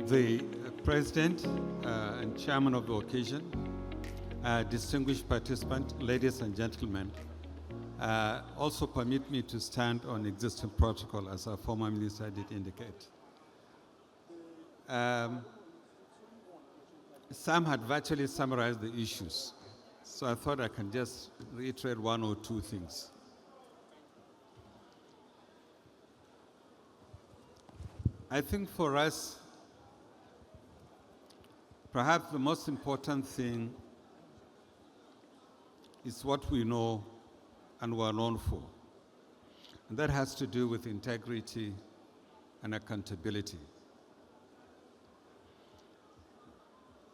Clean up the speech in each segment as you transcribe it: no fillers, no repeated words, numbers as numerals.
The President and Chairman of the occasion, distinguished participants, ladies and gentlemen, also permit me to stand on existing protocol, as our former minister did indicate. Sam had virtually summarized the issues, so I thought I can just reiterate one or two things. I think for us, perhaps the most important thing is what we know and we're known for. And that has to do with integrity and accountability.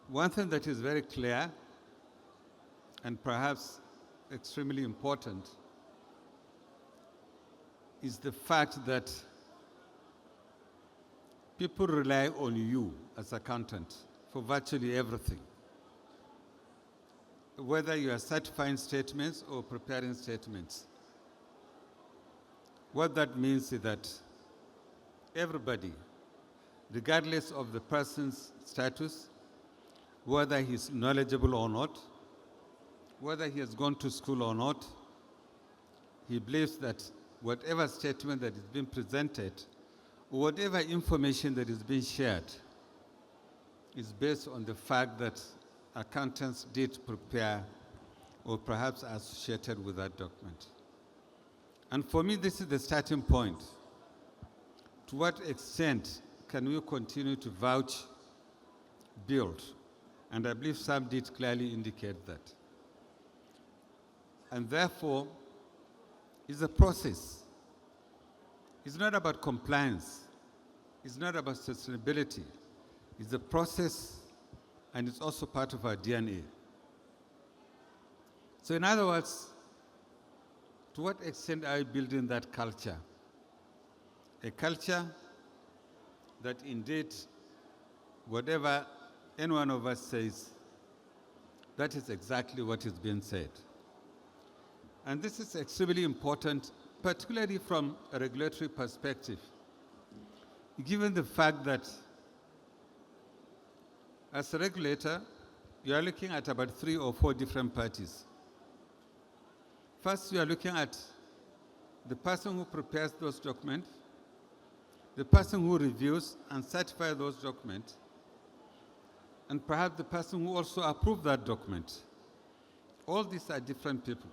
One thing that is very clear and perhaps extremely important is the fact that people rely on you as accountant for virtually everything, whether you are certifying statements or preparing statements. What that means is that everybody, regardless of the person's status, whether he's knowledgeable or not, whether he has gone to school or not, he believes that whatever statement that is being presented, or whatever information that is being shared, is based on the fact that accountants did prepare or perhaps associated with that document. And for me, this is the starting point. To what extent can we continue to vouch, build? And I believe Sam did clearly indicate that. And therefore, it's a process. It's not about compliance. It's not about sustainability. It's a process, and it's also part of our DNA. So in other words, to what extent are we building that culture? A culture that indeed, whatever any one of us says, that is exactly what is being said. And this is extremely important, particularly from a regulatory perspective, given the fact that as a regulator, you are looking at about 3 or 4 different parties. First, you are looking at the person who prepares those documents, the person who reviews and certifies those documents, and perhaps the person who also approves that document. All these are different people.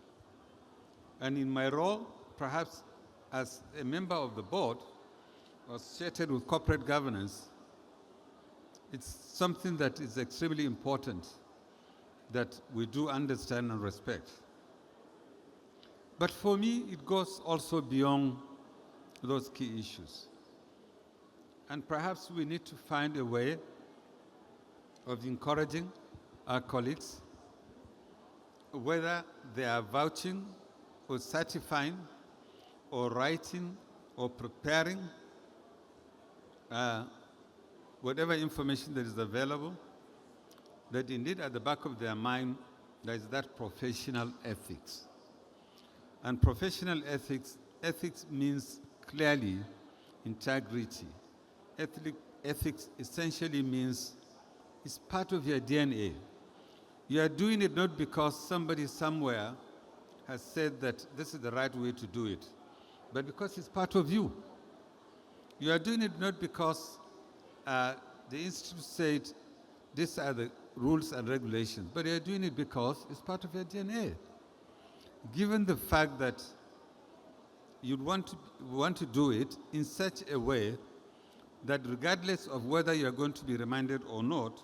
And in my role, perhaps as a member of the board associated with corporate governance, it's something that is extremely important that we do understand and respect. But for me, it goes also beyond those key issues. And perhaps we need to find a way of encouraging our colleagues, whether they are vouching or certifying or writing or preparing whatever information that is available, that indeed at the back of their mind there is that professional ethics. And professional ethics means clearly integrity. Ethics essentially means it's part of your DNA. You are doing it not because somebody somewhere has said that this is the right way to do it, but because it's part of you. You are doing it not because the institute said these are the rules and regulations, but you are doing it because it's part of your DNA. Given the fact that you want to do it in such a way that regardless of whether you are going to be reminded or not,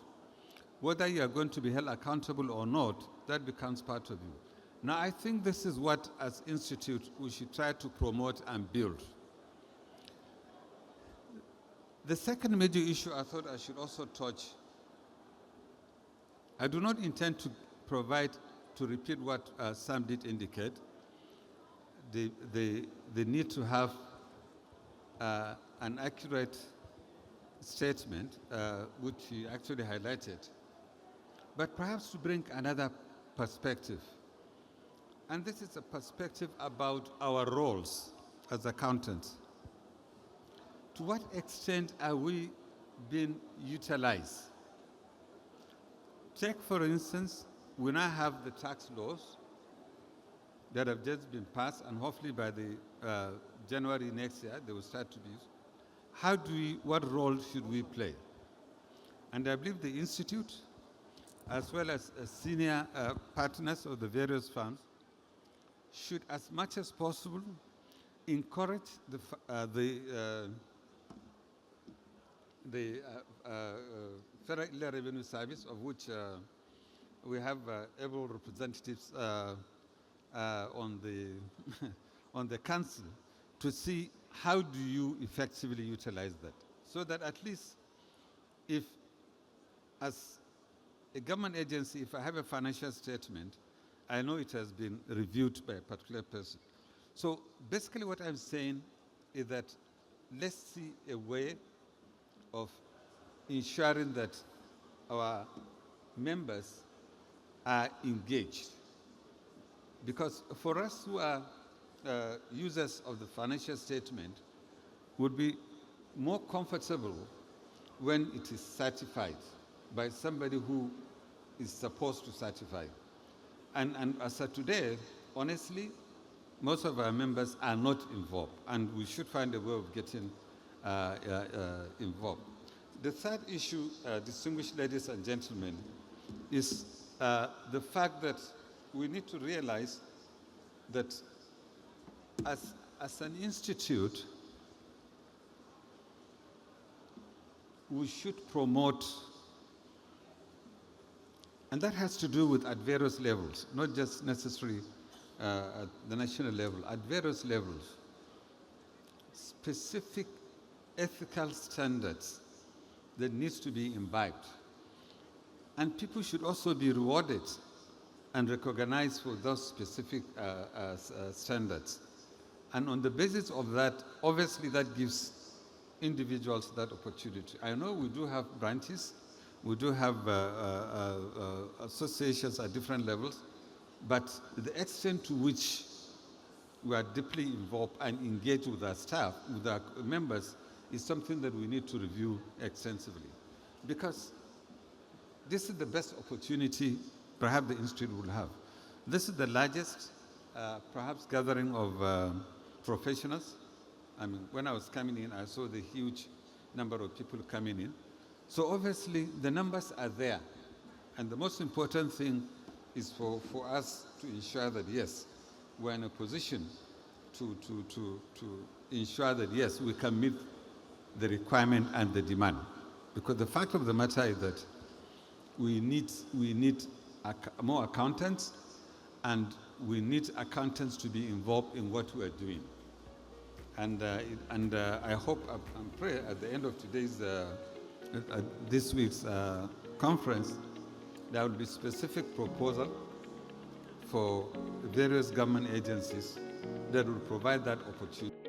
whether you are going to be held accountable or not, that becomes part of you. Now, I think this is what, as institute, we should try to promote and build. The second major issue I thought I should also touch, I do not intend to repeat what Sam did indicate, the need to have an accurate statement, which he actually highlighted, but perhaps to bring another perspective. And this is a perspective about our roles as accountants. To what extent are we been utilized. Take, for instance, we now have the tax laws that have just been passed, and hopefully by the January next year, they will start to be used. What role should we play? And I believe the Institute, as well as senior partners of the various firms, should, as much as possible, encourage the Federal Inland Revenue Service, of which we have able representatives on the on the council, to see how do you effectively utilize that, so that at least, if as a government agency, if I have a financial statement, I know it has been reviewed by a particular person. So basically what I'm saying is that let's see a way of ensuring that our members are engaged. Because for us who are users of the financial statement, would be more comfortable when it is certified by somebody who is supposed to certify. And as of today, honestly, most of our members are not involved, and we should find a way of getting involved. The third issue, distinguished ladies and gentlemen, is the fact that we need to realize that as an institute, we should promote, and that has to do with at various levels, not just necessarily at the national level, at various levels, specific ethical standards that needs to be imbibed. And people should also be rewarded and recognized for those specific standards. And on the basis of that, obviously that gives individuals that opportunity. I know we do have branches, we do have associations at different levels, but the extent to which we are deeply involved and engaged with our staff, with our members, is something that we need to review extensively. Because this is the best opportunity perhaps the Institute will have. This is the largest, perhaps, gathering of professionals. I mean, when I was coming in, I saw the huge number of people coming in. So obviously, the numbers are there. And the most important thing is for us to ensure that, yes, we're in a position to ensure that, yes, we can meet the requirement and the demand. Because the fact of the matter is that we need more accountants, and we need accountants to be involved in what we are doing. And I hope and pray at the end of this week's conference, there will be specific proposal for various government agencies that will provide that opportunity.